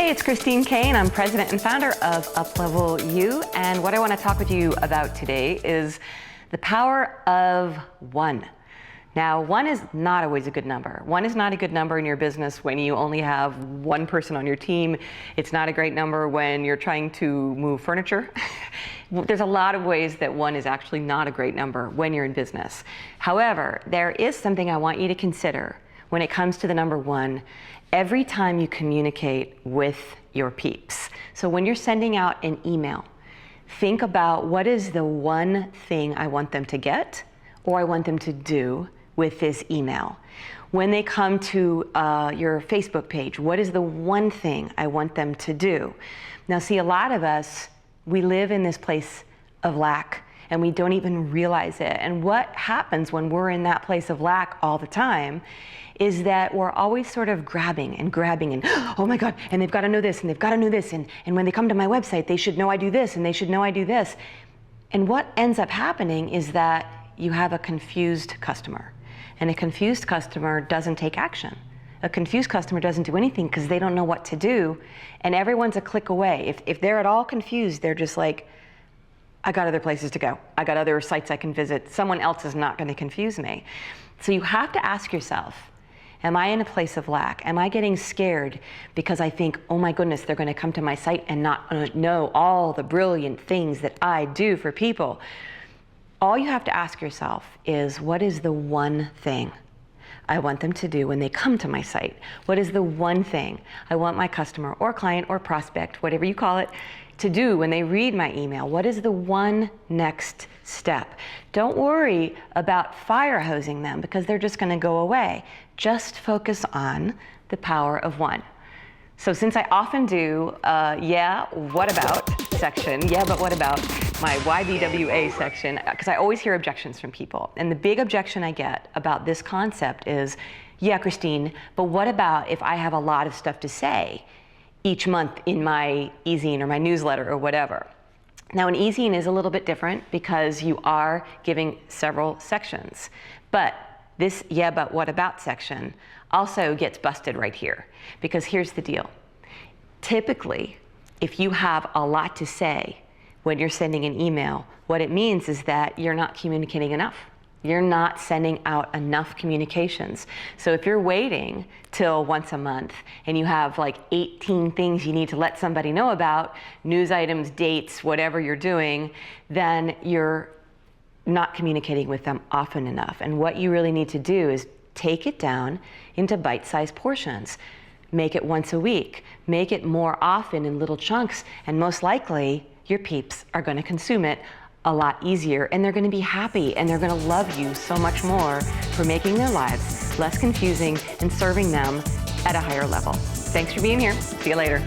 Hey, it's Kane. I'm president and founder of UpLevel U, and what I want to talk with you about today is the power of one. Now, one is not always a good number. One is not a good number in your business when you only have one person on your team. It's not a great number when you're trying to move furniture. There's a lot of ways that one is actually not a great number when you're in business. However, there is something I want you to consider when it comes to the number one every time you communicate with your peeps. So when you're sending out an email, think about what is the one thing I want them to get or I want them to do with this email. When they come to your Facebook page, what is the one thing I want them to do? Now see, a lot of us, we live in this place of lack and we don't even realize it. And what happens when we're in that place of lack all the time is that we're always sort of grabbing and oh my God, and they've got to know this and they've got to know this, and when they come to my website, they should know I do this and they should know I do this. And what ends up happening is that you have a confused customer, and a confused customer doesn't take action. A confused customer doesn't do anything because they don't know what to do, and everyone's a click away. If they're at all confused, they're just like, I got other places to go. I got other sites I can visit. Someone else is not going to confuse me. So you have to ask yourself, am I in a place of lack? Am I getting scared because I think, oh my goodness, they're going to come to my site and not know all the brilliant things that I do for people? All you have to ask yourself is, what is the one thing I want them to do when they come to my site? What is the one thing I want my customer or client or prospect, whatever you call it, to do when they read my email? What is the one next step? Don't worry about fire hosing them because they're just going to go away. Just focus on the power of one. So since I often do yeah, what about section, yeah, but what about my YBWA section, because I always hear objections from people. And the big objection I get about this concept is, yeah, Christine, but what about if I have a lot of stuff to say each month in my eZine or my newsletter or whatever? Now, an eZine is a little bit different because you are giving several sections. But this yeah, but what about section also gets busted right here. Because here's the deal. Typically, if you have a lot to say when you're sending an email, what it means is that you're not communicating enough. You're not sending out enough communications. So if you're waiting till once a month and you have like 18 things you need to let somebody know about, news items, dates, whatever you're doing, then you're not communicating with them often enough. And what you really need to do is take it down into bite-sized portions. Make it once a week. Make it more often in little chunks, and most likely your peeps are going to consume it a lot easier, and they're going to be happy, and they're going to love you so much more for making their lives less confusing and serving them at a higher level. Thanks for being here. See you later.